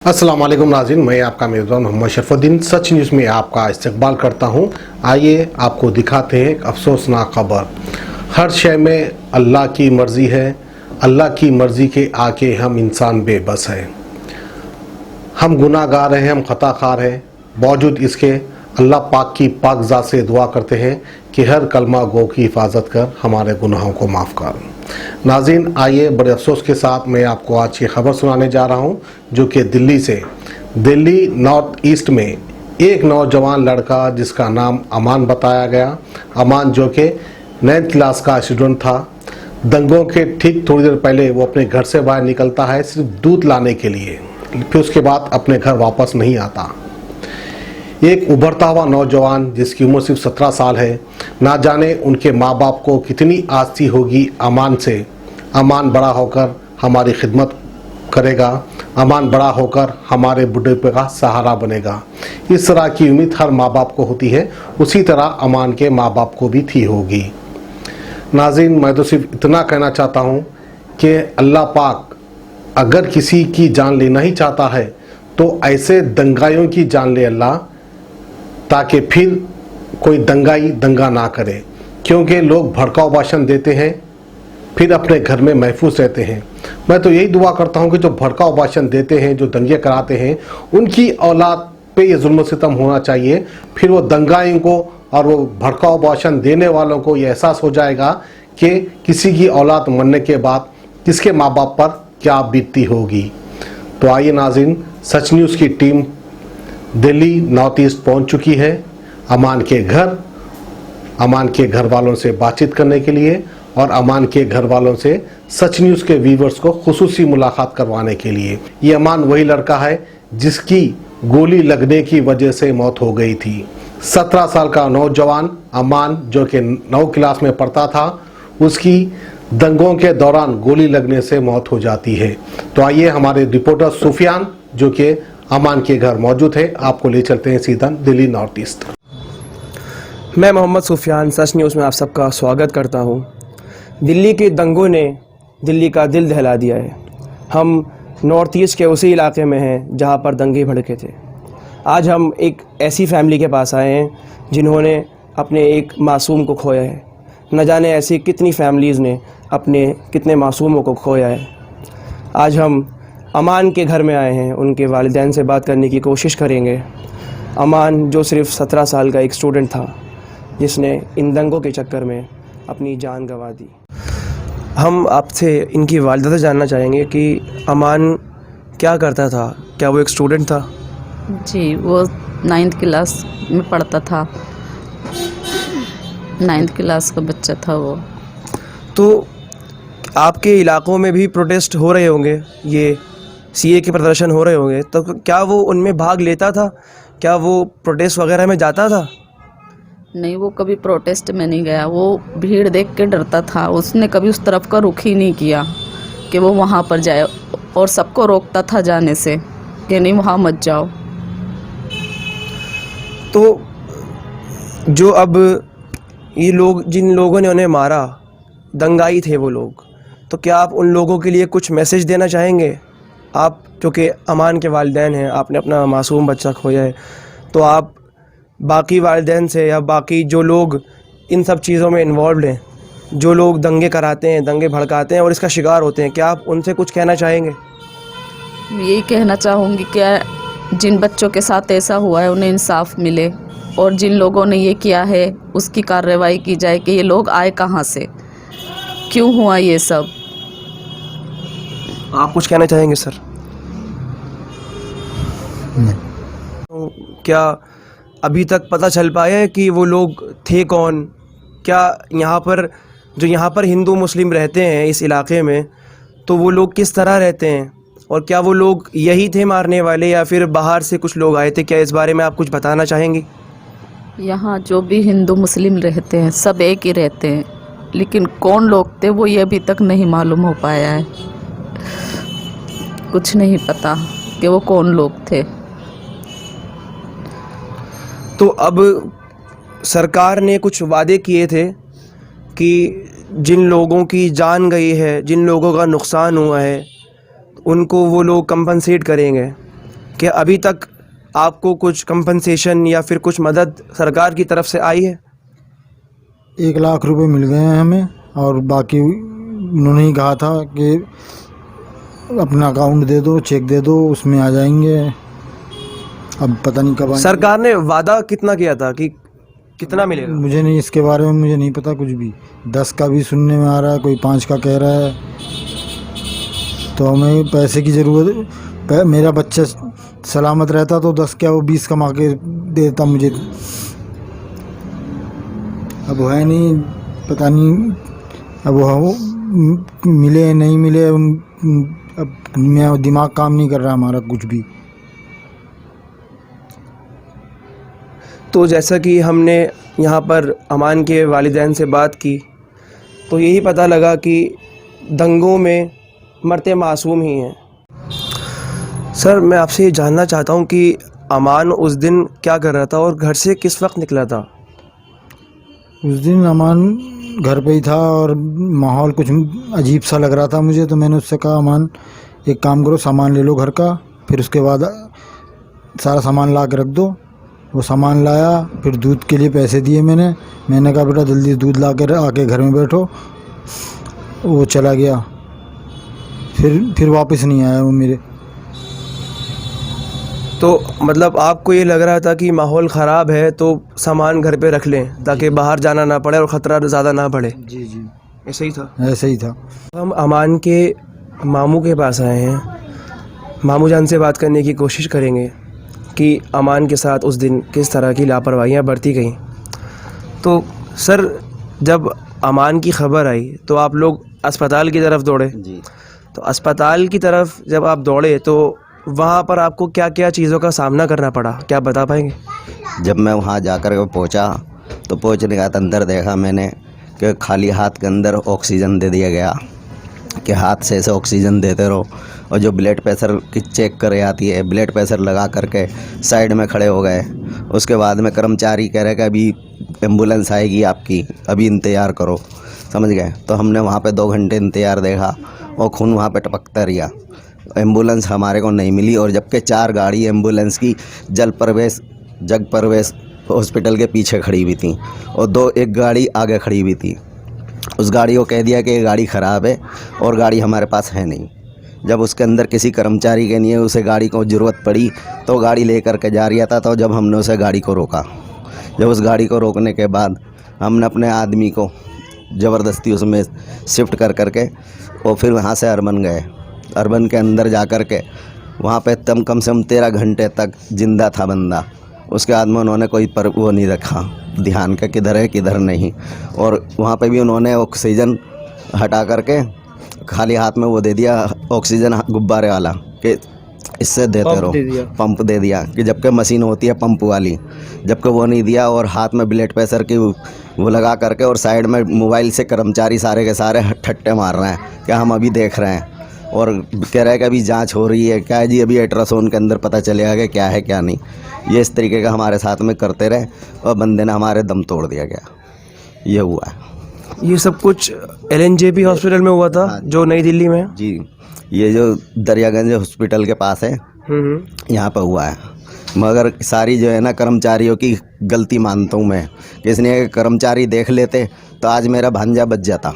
अस्सलाम वालेकुम नाज़रीन, मैं आपका मेज़बान मोहम्मद शरफुद्दीन सच न्यूज़ में आपका इस्तकबाल करता हूं। आइए आपको दिखाते हैं एक अफसोसनाक खबर। हर शय में अल्लाह की मर्ज़ी है, अल्लाह की मर्ज़ी के आगे हम इंसान बेबस हैं। हम गुनाहगार हैं, हम ख़ताकार हैं। बावजूद इसके अल्लाह पाक की पाक ज़ात से दुआ करते हैं कि हर कलमा गो की हिफाजत कर हमारे गुनाहों को माफ़ कर। नाज़रीन, आइए बड़े अफसोस के साथ मैं आपको आज ये खबर सुनाने जा रहा हूँ, जो कि दिल्ली नॉर्थ ईस्ट में एक नौजवान लड़का जिसका नाम अमान बताया गया, अमान जो कि 9th क्लास का स्टूडेंट था। दंगों के ठीक थोड़ी देर पहले वो अपने घर से बाहर निकलता है सिर्फ दूध लाने के लिए, फिर उसके बाद अपने घर वापस नहीं आता। एक उभरता हुआ नौजवान जिसकी उम्र सिर्फ 17 साल है, ना जाने उनके माँ बाप को कितनी आस थी होगी अमान से। अमान बड़ा होकर हमारी खिदमत करेगा, अमान बड़ा होकर हमारे बुढ़ापे का सहारा बनेगा। इस तरह की उम्मीद हर माँ बाप को होती है, उसी तरह अमान के माँ बाप को भी थी होगी। नाज़रीन, मैं तो सिर्फ इतना कहना चाहता हूँ कि अल्लाह पाक अगर किसी की जान लेना ही चाहता है तो ऐसे दंगाइयों की जान ले अल्लाह, ताकि फिर कोई दंगाई दंगा ना करे। क्योंकि लोग भड़काऊ भाषण देते हैं फिर अपने घर में महफूज रहते हैं। मैं तो यही दुआ करता हूं कि जो भड़काऊ भाषण देते हैं, जो दंगे कराते हैं, उनकी औलाद पे ये जुल्म सितम होना चाहिए। फिर वो दंगाइयों को और वो भड़काऊ भाषण देने वालों को ये एहसास हो जाएगा कि किसी की औलाद मरने के बाद किसके माँ बाप पर क्या बीतती होगी। तो आइए नाज़रीन, सच न्यूज़ की टीम दिल्ली नॉर्थ ईस्ट पहुंच चुकी है अमान के घर वालों से बातचीत करने के लिए और अमान के घर वालों से सच न्यूज़ के व्यूवर्स को खुसूसी मुलाकात करवाने के लिए। ये अमान वही लड़का है जिसकी गोली लगने की वजह से मौत हो गई थी। 17 साल का नौजवान अमान जो कि 9 क्लास में पढ़ता था, उसकी दंगों के दौरान गोली लगने से मौत हो जाती है। तो आइए हमारे रिपोर्टर सुफियान जो कि अमान के घर मौजूद है, आपको ले चलते हैं सीधा दिल्ली नॉर्थ ईस्ट। मैं मोहम्मद सुफियान सच न्यूज़ में आप सबका स्वागत करता हूं। दिल्ली के दंगों ने दिल्ली का दिल दहला दिया है। हम नॉर्थ ईस्ट के उसी इलाके में हैं जहां पर दंगे भड़के थे। आज हम एक ऐसी फैमिली के पास आए हैं जिन्होंने अपने एक मासूम को खोया है। न जाने ऐसी कितनी फैमिलीज़ ने अपने कितने मासूमों को खोया है। आज हम अमान के घर में आए हैं, उनके वालिदैन से बात करने की कोशिश करेंगे। अमान जो सिर्फ 17 साल का एक स्टूडेंट था जिसने इन दंगों के चक्कर में अपनी जान गंवा दी। हम आपसे इनकी वालिदा से जानना चाहेंगे कि अमान क्या करता था, क्या वो एक स्टूडेंट था? जी, वो 9th क्लास में पढ़ता था। 9th क्लास का बच्चा था वो। तो आपके इलाकों में भी प्रोटेस्ट हो रहे होंगे, ये सीए के प्रदर्शन हो रहे होंगे, तो क्या वो उनमें भाग लेता था? क्या वो प्रोटेस्ट वगैरह में जाता था? नहीं, वो कभी प्रोटेस्ट में नहीं गया। वो भीड़ देख के डरता था। उसने कभी उस तरफ का रुख ही नहीं किया कि वो वहाँ पर जाए, और सबको रोकता था जाने से कि नहीं वहाँ मत जाओ। तो जो अब ये लोग, जिन लोगों ने उन्हें मारा, दंगाई थे वो लोग, तो क्या आप उन लोगों के लिए कुछ मैसेज देना चाहेंगे? आप जो कि अमान के वालिदैन हैं, आपने अपना मासूम बच्चा खोया है, तो आप बाकी वालिदैन से या बाकी जो लोग इन सब चीज़ों में इन्वॉल्व हैं, जो लोग दंगे कराते हैं, दंगे भड़काते हैं और इसका शिकार होते हैं, क्या आप उनसे कुछ कहना चाहेंगे? यही कहना चाहूँगी कि जिन बच्चों के साथ ऐसा हुआ है उन्हें इंसाफ मिले, और जिन लोगों ने ये किया है उसकी कार्रवाई की जाए कि ये लोग आए कहाँ से, क्यों हुआ ये सब। आप कुछ कहना चाहेंगे सर? तो क्या अभी तक पता चल पाया है कि वो लोग थे कौन? क्या यहाँ पर हिंदू मुस्लिम रहते हैं इस इलाके में, तो वो लोग किस तरह रहते हैं, और क्या वो लोग यही थे मारने वाले या फिर बाहर से कुछ लोग आए थे? क्या इस बारे में आप कुछ बताना चाहेंगी? यहाँ जो भी हिंदू मुस्लिम रहते हैं सब एक ही रहते हैं, लेकिन कौन लोग थे वो ये अभी तक नहीं मालूम हो पाया है। कुछ नहीं पता कि वो कौन लोग थे। तो अब सरकार ने कुछ वादे किए थे कि जिन लोगों की जान गई है, जिन लोगों का नुकसान हुआ है, उनको वो लोग कंपनसेट करेंगे। क्या अभी तक आपको कुछ कंपनसेशन या फिर कुछ मदद सरकार की तरफ से आई है? 1 लाख रुपए मिल गए हैं हमें, और बाकी उन्होंने ही कहा था कि अपना अकाउंट दे दो, चेक दे दो, उसमें आ जाएंगे। अब पता नहीं कब आएंगे। सरकार ने वादा कितना किया था कि कितना मिलेगा? मुझे नहीं, इसके बारे में मुझे नहीं पता कुछ भी। 10 का भी सुनने में आ रहा है, कोई 5 का कह रहा है। तो हमें पैसे की ज़रूरत। मेरा बच्चा सलामत रहता तो 10 क्या वो 20 कमा के देता मुझे। अब वो है नहीं, पता नहीं अब वो मिले नहीं मिले। अब मेरा दिमाग काम नहीं कर रहा हमारा कुछ भी। तो जैसा कि हमने यहाँ पर अमान के वालिदैन से बात की तो यही पता लगा कि दंगों में मरते मासूम ही हैं। सर, मैं आपसे ये जानना चाहता हूँ कि अमान उस दिन क्या कर रहा था और घर से किस वक्त निकला था? उस दिन अमान घर पे ही था और माहौल कुछ अजीब सा लग रहा था मुझे। तो मैंने उससे कहा, अमान एक काम करो, सामान ले लो घर का, फिर उसके बाद सारा सामान ला के रख दो। वो सामान लाया, फिर दूध के लिए पैसे दिए मैंने कहा बेटा जल्दी दूध ला के आके घर में बैठो। वो चला गया, फिर वापस नहीं आया वो मेरे। तो मतलब आपको ये लग रहा था कि माहौल ख़राब है तो सामान घर पे रख लें ताकि बाहर जाना ना पड़े और ख़तरा ज़्यादा ना बढ़े? जी जी, ऐसा ही था। ऐसा ही था। हम अमान के मामू के पास आए हैं। मामू जान से बात करने की कोशिश करेंगे कि अमान के साथ उस दिन किस तरह की लापरवाहियाँ बरती गईं। तो सर, जब अमान की खबर आई तो आप लोग अस्पताल की तरफ दौड़े। जी। तो अस्पताल की तरफ जब आप दौड़े तो वहाँ पर आपको क्या क्या चीज़ों का सामना करना पड़ा, क्या बता पाएंगे? जब मैं वहाँ जाकर के पहुँचा तो पहुँचने के बाद अंदर देखा मैंने कि खाली हाथ के अंदर ऑक्सीजन दे दिया गया कि हाथ से ऐसे ऑक्सीजन देते रहो। और जो ब्लड प्रेशर की चेक करे आती है, ब्लड प्रेशर लगा करके साइड में खड़े हो गए। उसके बाद में कर्मचारी कह रहे कि अभी एम्बुलेंस आएगी आपकी, अभी इंतज़ार करो, समझ गए। तो हमने वहाँ पे 2 घंटे इंतज़ार देखा और खून वहाँ पे टपकता रहा। एम्बुलेंस हमारे को नहीं मिली, और जबकि 4 गाड़ी एम्बुलेंस की जग प्रवेश हॉस्पिटल के पीछे खड़ी हुई थी और एक गाड़ी आगे खड़ी हुई थी। उस गाड़ी को कह दिया कि ये गाड़ी ख़राब है और गाड़ी हमारे पास है नहीं। जब उसके अंदर किसी कर्मचारी के नहीं है, उसे गाड़ी को ज़रूरत पड़ी तो गाड़ी लेकर के जा रहा था। तो जब हमने उसे गाड़ी को रोका, जब उस गाड़ी को रोकने के बाद हमने अपने आदमी को ज़बरदस्ती उसमें शिफ्ट कर करके और फिर वहाँ से अर्बन गए। अर्बन के अंदर जा कर के वहाँ पे कम से कम 13 घंटे तक ज़िंदा था बंदा। उसके बाद में उन्होंने कोई वो नहीं रखा ध्यान का किधर है किधर नहीं। और वहाँ पे भी उन्होंने ऑक्सीजन हटा करके खाली हाथ में वो दे दिया, ऑक्सीजन गुब्बारे वाला, कि इससे देते रहो, पंप दे दिया कि जबकि मशीन होती है पंप वाली, जबकि वो नहीं दिया। और हाथ में ब्लड प्रेशर की वो लगा करके और साइड में मोबाइल से कर्मचारी सारे के सारे ठट्टे मार रहे हैं कि हम अभी देख रहे हैं और कह रहे हैं कि अभी जांच हो रही है। क्या है जी, अभी अल्ट्रासाउंड के अंदर पता चलेगा कि क्या है क्या नहीं। ये इस तरीके का हमारे साथ में करते रहे और बंदे ने हमारे दम तोड़ दिया गया। ये हुआ है। ये सब कुछ LNJP हॉस्पिटल में हुआ था? हाँ, जो नई दिल्ली में है? जी, ये जो दरियागंज हॉस्पिटल के पास है, यहाँ पर हुआ है। मगर सारी जो है ना कर्मचारियों की गलती मानता हूँ मैं कि इसने कर्मचारी देख लेते तो आज मेरा भांजा बच जाता,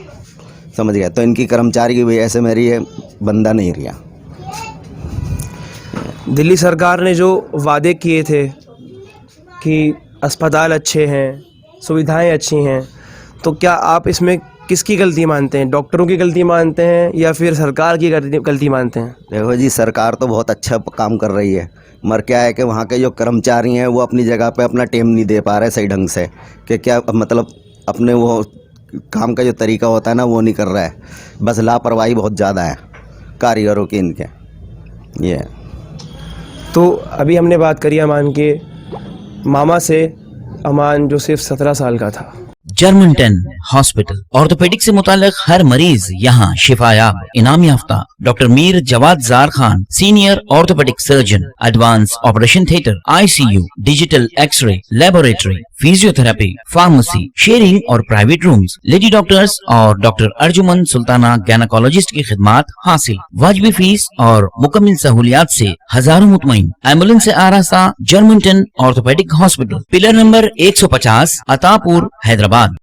समझ गया। तो इनकी कर्मचारी की वजह से मेरी ये बंदा नहीं रहा। दिल्ली सरकार ने जो वादे किए थे कि अस्पताल अच्छे हैं, सुविधाएं अच्छी हैं, तो क्या आप इसमें किसकी गलती मानते हैं? डॉक्टरों की गलती मानते हैं या फिर सरकार की गलती मानते हैं? देखो जी, सरकार तो बहुत अच्छा काम कर रही है, मगर क्या है कि वहाँ के जो कर्मचारी हैं वो अपनी जगह पे अपना टाइम नहीं दे पा रहे सही ढंग से, कि क्या मतलब अपने वो काम का जो तरीका होता है ना वो नहीं कर रहा है। बस लापरवाही बहुत ज़्यादा है कारीगरों की इनके। ये तो अभी हमने बात करी अमान के मामा से, अमान जो सिर्फ 17 साल का था। Germanton hospital. ऑर्थोपेडिक से मुताल्लिक हर मरीज यहाँ शिफायाब। इनाम याफ्ता doctor Mir Jawad Jar Khan, senior orthopaedic surgeon. Advance operation theatre, ICU, digital x ray, laboratory, physiotherapy, pharmacy, sharing और प्राइवेट रूम्स। लेडी डॉक्टर्स और डॉक्टर अर्जुमन सुल्ताना गैनाकोलॉजिस्ट की खिदमात हासिल। वाजबी फीस और मुकम्मल सहूलियात से हजारों मुतमईन। एम्बुलेंस से आरास्ता Germantown orthopaedic hospital, pillar number 150, Attapur, Hyderabad.